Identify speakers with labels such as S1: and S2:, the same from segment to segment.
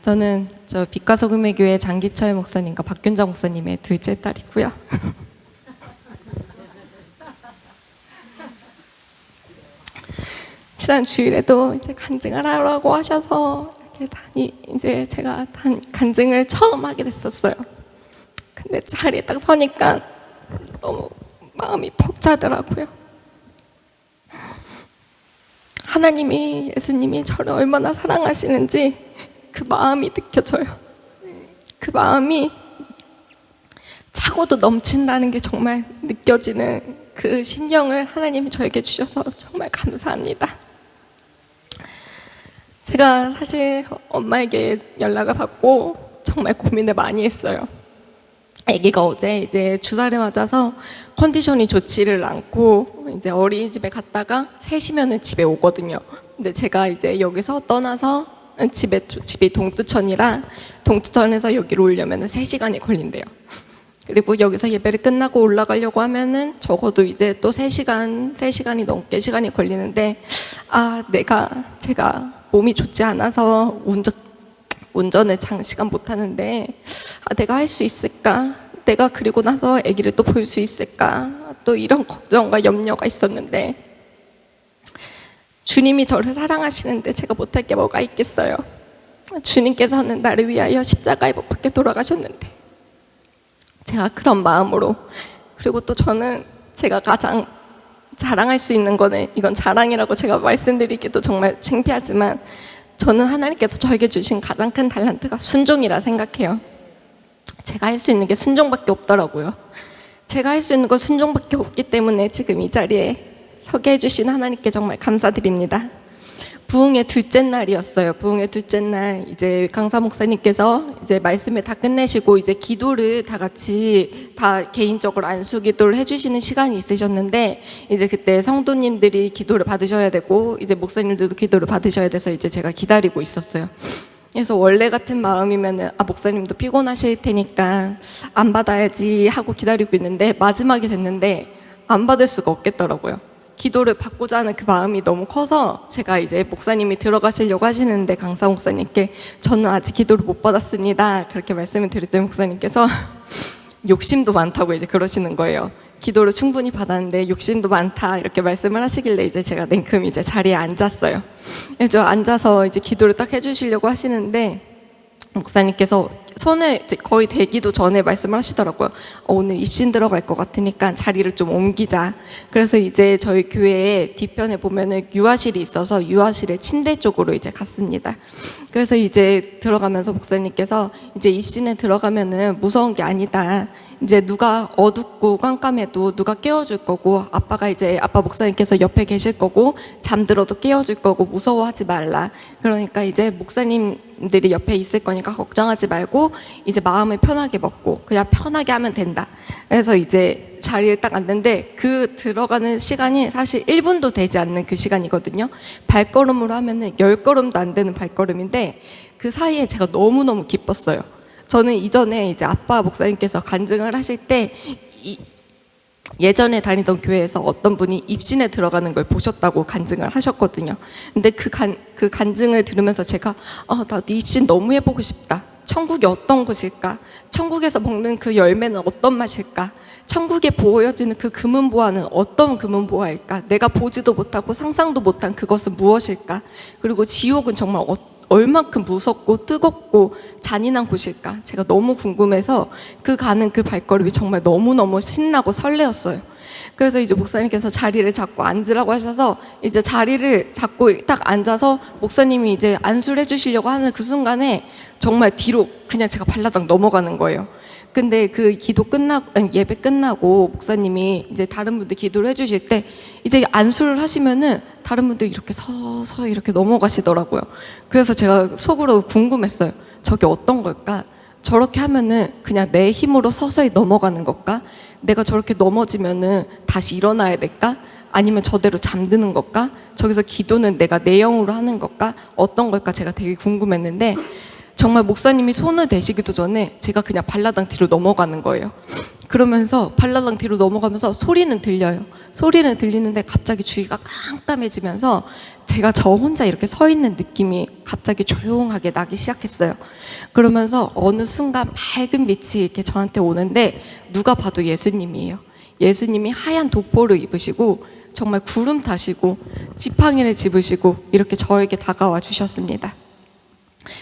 S1: 저는 빛과 소금의 교회 장기철 목사님과 박균자 목사님의 둘째 딸이고요. 지난 주일에도 이제 간증을 하라고 하셔서 이제 제가 간증을 처음 하게 됐었어요. 근데 자리에 딱 서니까 너무 마음이 벅차더라고요. 하나님이, 예수님이 저를 얼마나 사랑하시는지 그 마음이 느껴져요. 그 마음이 차고도 넘친다는 게 정말 느껴지는 그 심령을 하나님이 저에게 주셔서 정말 감사합니다. 제가 사실 엄마에게 연락을 받고 정말 고민을 많이 했어요. 아기가 어제 이제 주사를 맞아서 컨디션이 좋지를 않고 이제 어린이집에 갔다가 3시면은 집에 오거든요. 근데 제가 이제 여기서 떠나서 집이 동두천이라 동두천에서 여기로 오려면 3시간이 걸린대요. 그리고 여기서 예배를 끝나고 올라가려고 하면은 적어도 이제 또 3시간이 넘게 시간이 걸리는데, 제가 몸이 좋지 않아서 운전을 장시간 못 하는데, 내가 할 수 있을까? 내가 그리고 나서 아기를 또 볼 수 있을까? 또 이런 걱정과 염려가 있었는데, 주님이 저를 사랑하시는데 제가 못할 게 뭐가 있겠어요? 주님께서는 나를 위하여 십자가에 못 박혀 돌아가셨는데, 제가 그런 마음으로, 그리고 또 저는 제가 가장 자랑할 수 있는 거는, 이건 자랑이라고 제가 말씀드리기도 정말 창피하지만, 저는 하나님께서 저에게 주신 가장 큰 달란트가 순종이라 생각해요. 제가 할 수 있는 게 순종밖에 없더라고요. 제가 할 수 있는 건 순종밖에 없기 때문에 지금 이 자리에 서게 해주신 하나님께 정말 감사드립니다. 부흥의 둘째 날이었어요. 부흥의 둘째 날 이제 강사 목사님께서 이제 말씀을 다 끝내시고 이제 기도를 다 같이 다 개인적으로 안수 기도를 해주시는 시간이 있으셨는데, 이제 그때 성도님들이 기도를 받으셔야 되고 이제 목사님들도 기도를 받으셔야 돼서 이제 제가 기다리고 있었어요. 그래서 원래 같은 마음이면은 목사님도 피곤하실 테니까 안 받아야지 하고 기다리고 있는데, 마지막이 됐는데 안 받을 수가 없겠더라고요. 기도를 받고자 하는 그 마음이 너무 커서 제가 이제 목사님이 들어가시려고 하시는데, 강사 목사님께 저는 아직 기도를 못 받았습니다 그렇게 말씀을 드렸더니 목사님께서 욕심도 많다고 이제 그러시는 거예요. 기도를 충분히 받았는데 욕심도 많다 이렇게 말씀을 하시길래 이제 제가 냉큼 이제 자리에 앉았어요. 그래서 앉아서 이제 기도를 딱 해주시려고 하시는데, 목사님께서 손을 이제 거의 대기도 전에 말씀을 하시더라고요. 오늘 입신 들어갈 것 같으니까 자리를 좀 옮기자. 그래서 이제 저희 교회에 뒤편에 보면은 유아실이 있어서 유아실의 침대 쪽으로 이제 갔습니다. 그래서 이제 들어가면서 목사님께서 이제 입신에 들어가면은 무서운 게 아니다. 이제 누가 어둡고 깜깜해도 누가 깨워줄 거고, 아빠 목사님께서 옆에 계실 거고, 잠들어도 깨워줄 거고, 무서워하지 말라. 그러니까 이제 목사님들이 옆에 있을 거니까 걱정하지 말고 이제 마음을 편하게 먹고 그냥 편하게 하면 된다. 그래서 이제 자리에 딱 앉는데, 그 들어가는 시간이 사실 1분도 되지 않는 그 시간이거든요. 발걸음으로 하면은 10걸음도 안 되는 발걸음인데, 그 사이에 제가 너무너무 기뻤어요. 저는 이전에 이제 아빠 목사님께서 간증을 하실 때 예전에 다니던 교회에서 어떤 분이 입신에 들어가는 걸 보셨다고 간증을 하셨거든요. 근데 그 간증을 들으면서 제가 나도 입신 너무 해보고 싶다. 천국이 어떤 곳일까? 천국에서 먹는 그 열매는 어떤 맛일까? 천국에 보여지는 그 금은보화는 어떤 금은보화일까? 내가 보지도 못하고 상상도 못한 그것은 무엇일까? 그리고 지옥은 정말 얼만큼 무섭고 뜨겁고 잔인한 곳일까? 제가 너무 궁금해서 가는 그 발걸음이 정말 너무너무 신나고 설레었어요. 그래서 이제 목사님께서 자리를 잡고 앉으라고 하셔서 이제 자리를 잡고 딱 앉아서 목사님이 이제 안수를 해주시려고 하는 그 순간에 정말 뒤로 그냥 제가 발라당 넘어가는 거예요. 근데 그 예배 끝나고 목사님이 이제 다른 분들 기도를 해주실 때 이제 안수를 하시면은 다른 분들이 이렇게 서서히 이렇게 넘어가시더라고요. 그래서 제가 속으로 궁금했어요. 저게 어떤 걸까? 저렇게 하면은 그냥 내 힘으로 서서히 넘어가는 걸까? 내가 저렇게 넘어지면은 다시 일어나야 될까? 아니면 저대로 잠드는 걸까? 저기서 기도는 내가 내 영으로 하는 걸까? 어떤 걸까? 제가 되게 궁금했는데, 정말 목사님이 손을 대시기도 전에 제가 그냥 발라당 뒤로 넘어가는 거예요. 그러면서 발랄랑 뒤로 넘어가면서 소리는 들려요. 소리는 들리는데 갑자기 주위가 깜깜해지면서 제가 저 혼자 이렇게 서 있는 느낌이 갑자기 조용하게 나기 시작했어요. 그러면서 어느 순간 밝은 빛이 이렇게 저한테 오는데 누가 봐도 예수님이에요. 예수님이 하얀 도포를 입으시고 정말 구름 타시고 지팡이를 집으시고 이렇게 저에게 다가와 주셨습니다.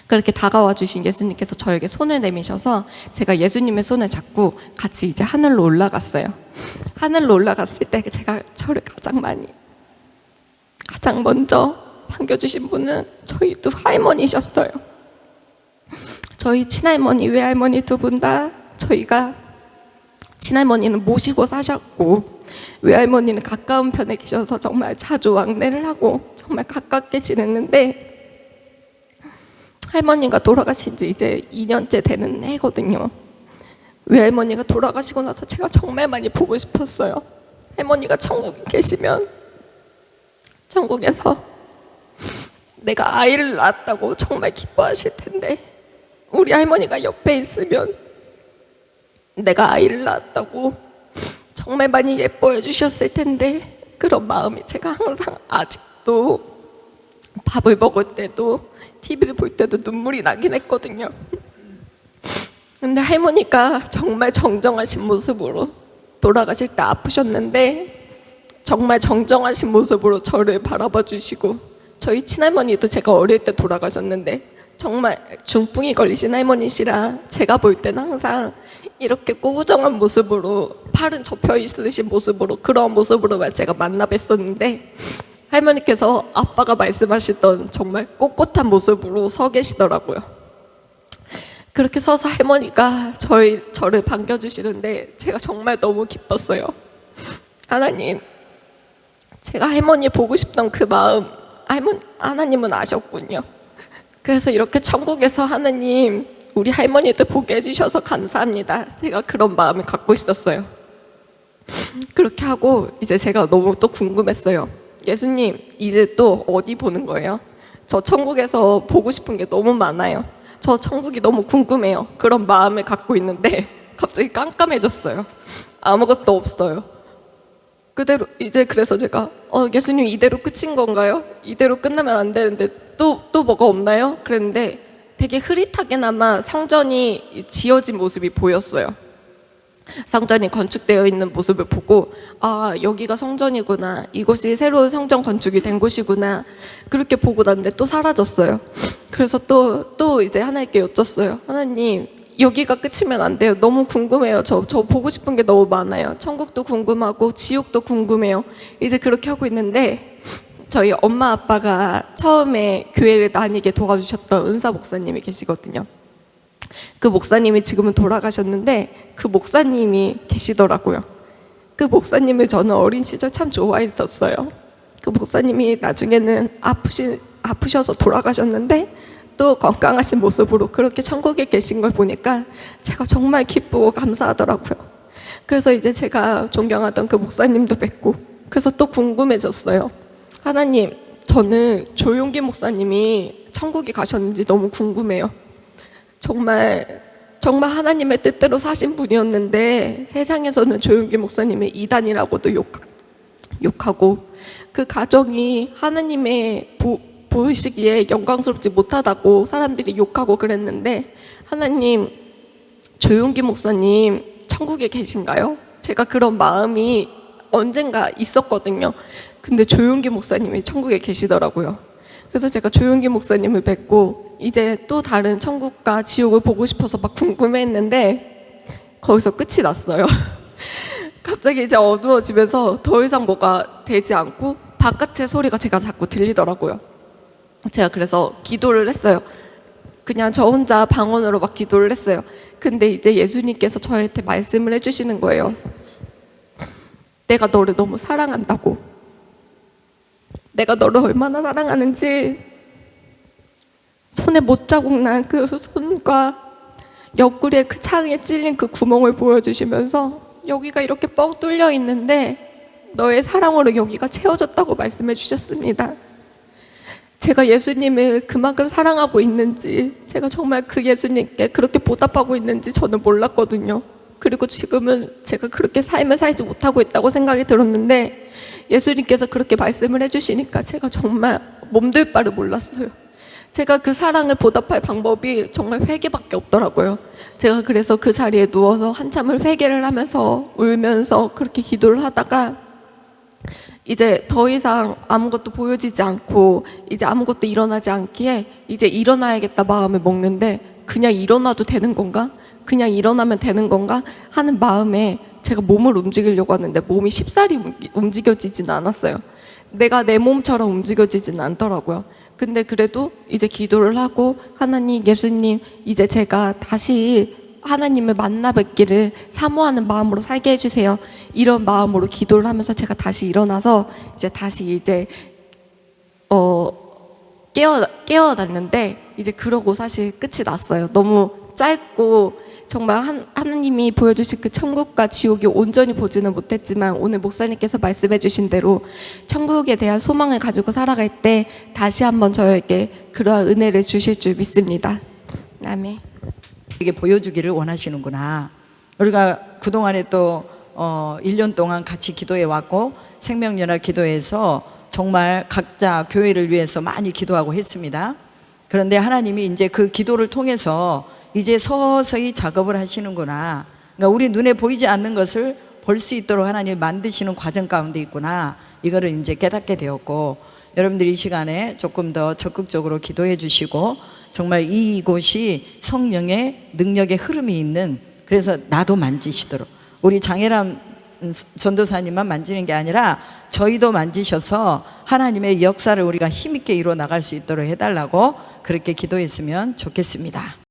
S1: 그렇게 다가와 주신 예수님께서 저에게 손을 내미셔서 제가 예수님의 손을 잡고 같이 이제 하늘로 올라갔어요. 하늘로 올라갔을 때 제가 저를 가장 먼저 반겨주신 분은 저희 두 할머니셨어요. 저희 친할머니, 외할머니 두 분 다 저희가 친할머니는 모시고 사셨고 외할머니는 가까운 편에 계셔서 정말 자주 왕래를 하고 정말 가깝게 지냈는데 할머니가 돌아가신 지 이제 2년째 되는 해거든요. 외할머니가 돌아가시고 나서 제가 정말 많이 보고 싶었어요. 할머니가 천국에 계시면 천국에서 내가 아이를 낳았다고 정말 기뻐하실 텐데 우리 할머니가 옆에 있으면 내가 아이를 낳았다고 정말 많이 예뻐해 주셨을 텐데 그런 마음이 제가 항상 아직도 밥을 먹을 때도 TV를 볼 때도 눈물이 나긴 했거든요. 근데 할머니가 정말 정정하신 모습으로 돌아가실 때 아프셨는데 정말 정정하신 모습으로 저를 바라봐 주시고 저희 친할머니도 제가 어릴 때 돌아가셨는데 정말 중풍이 걸리신 할머니시라 제가 볼 때는 항상 이렇게 꾸부정한 모습으로 팔은 접혀 있으신 모습으로 그런 모습으로만 제가 만나 뵀었는데 할머니께서 아빠가 말씀하시던 정말 꼿꼿한 모습으로 서 계시더라고요. 그렇게 서서 할머니가 저를 반겨주시는데 제가 정말 너무 기뻤어요. 하나님, 제가 할머니 보고 싶던 그 마음 하나님은 아셨군요. 그래서 이렇게 천국에서 하나님 우리 할머니들 보게 해주셔서 감사합니다. 제가 그런 마음을 갖고 있었어요. 그렇게 하고 이제 제가 너무 또 궁금했어요. 예수님 이제 또 어디 보는 거예요? 저 천국에서 보고 싶은 게 너무 많아요. 저 천국이 너무 궁금해요. 그런 마음을 갖고 있는데 갑자기 깜깜해졌어요. 아무것도 없어요. 그대로 이제 그래서 제가 예수님 이대로 끝인 건가요? 이대로 끝나면 안 되는데 또 뭐가 없나요? 그랬는데 되게 흐릿하게나마 성전이 지어진 모습이 보였어요. 성전이 건축되어 있는 모습을 보고 아 여기가 성전이구나, 이곳이 새로운 성전 건축이 된 곳이구나, 그렇게 보고 났는데 또 사라졌어요. 그래서 또 이제 하나님께 여쭸어요. 하나님 여기가 끝이면 안 돼요. 너무 궁금해요. 저 보고 싶은 게 너무 많아요. 천국도 궁금하고 지옥도 궁금해요. 이제 그렇게 하고 있는데 저희 엄마 아빠가 처음에 교회를 다니게 도와주셨던 은사 목사님이 계시거든요. 그 목사님이 지금은 돌아가셨는데 그 목사님이 계시더라고요. 그 목사님을 저는 어린 시절 참 좋아했었어요. 그 목사님이 나중에는 아프셔서 돌아가셨는데 또 건강하신 모습으로 그렇게 천국에 계신 걸 보니까 제가 정말 기쁘고 감사하더라고요. 그래서 이제 제가 존경하던 그 목사님도 뵙고 그래서 또 궁금해졌어요. 하나님, 저는 조용기 목사님이 천국에 가셨는지 너무 궁금해요. 정말 하나님의 뜻대로 사신 분이었는데 세상에서는 조용기 목사님의 이단이라고도 욕하고 그 가정이 하나님의 보시기에 영광스럽지 못하다고 사람들이 욕하고 그랬는데 하나님, 조용기 목사님 천국에 계신가요? 제가 그런 마음이 언젠가 있었거든요. 근데 조용기 목사님이 천국에 계시더라고요. 그래서 제가 조용기 목사님을 뵙고 이제 또 다른 천국과 지옥을 보고 싶어서 막 궁금해했는데 거기서 끝이 났어요. 갑자기 이제 어두워지면서 더 이상 뭐가 되지 않고 바깥의 소리가 제가 자꾸 들리더라고요. 제가 그래서 기도를 했어요. 그냥 저 혼자 방언으로 막 기도를 했어요. 근데 이제 예수님께서 저한테 말씀을 해주시는 거예요. 내가 너를 너무 사랑한다고. 내가 너를 얼마나 사랑하는지 손에 못자국 난 그 손과 옆구리에 그 창에 찔린 그 구멍을 보여주시면서 여기가 이렇게 뻥 뚫려 있는데 너의 사랑으로 여기가 채워졌다고 말씀해 주셨습니다. 제가 예수님을 그만큼 사랑하고 있는지, 제가 정말 그 예수님께 그렇게 보답하고 있는지 저는 몰랐거든요. 그리고 지금은 제가 그렇게 삶을 살지 못하고 있다고 생각이 들었는데 예수님께서 그렇게 말씀을 해주시니까 제가 정말 몸둘 바를 몰랐어요. 제가 그 사랑을 보답할 방법이 정말 회개밖에 없더라고요. 제가 그래서 그 자리에 누워서 한참을 회개를 하면서 울면서 그렇게 기도를 하다가 이제 더 이상 아무것도 보여지지 않고 이제 아무것도 일어나지 않기에 이제 일어나야겠다 마음을 먹는데 그냥 일어나도 되는 건가? 그냥 일어나면 되는 건가? 하는 마음에 제가 몸을 움직이려고 하는데 몸이 쉽사리 움직여지진 않았어요. 내가 내 몸처럼 움직여지진 않더라고요. 근데 그래도 이제 기도를 하고 하나님, 예수님, 이제 제가 다시 하나님을 만나 뵙기를 사모하는 마음으로 살게 해주세요. 이런 마음으로 기도를 하면서 제가 다시 일어나서 이제 다시 깨어났는데 이제 그러고 사실 끝이 났어요. 너무 짧고 정말 하나님이 보여주신 그 천국과 지옥이 온전히 보지는 못했지만 오늘 목사님께서 말씀해 주신 대로 천국에 대한 소망을 가지고 살아갈 때 다시 한번 저에게 그러한 은혜를 주실 줄 믿습니다. 아멘.
S2: 이게 보여주기를 원하시는구나. 우리가 그동안에 또 1년 동안 같이 기도해 왔고 생명연합 기도에서 정말 각자 교회를 위해서 많이 기도하고 했습니다. 그런데 하나님이 이제 그 기도를 통해서 이제 서서히 작업을 하시는구나. 그러니까 우리 눈에 보이지 않는 것을 볼 수 있도록 하나님이 만드시는 과정 가운데 있구나. 이거를 이제 깨닫게 되었고, 여러분들이 이 시간에 조금 더 적극적으로 기도해 주시고 정말 이곳이 성령의 능력의 흐름이 있는, 그래서 나도 만지시도록, 우리 장혜람 전도사님만 만지는 게 아니라 저희도 만지셔서 하나님의 역사를 우리가 힘있게 이루어 나갈 수 있도록 해달라고 그렇게 기도했으면 좋겠습니다.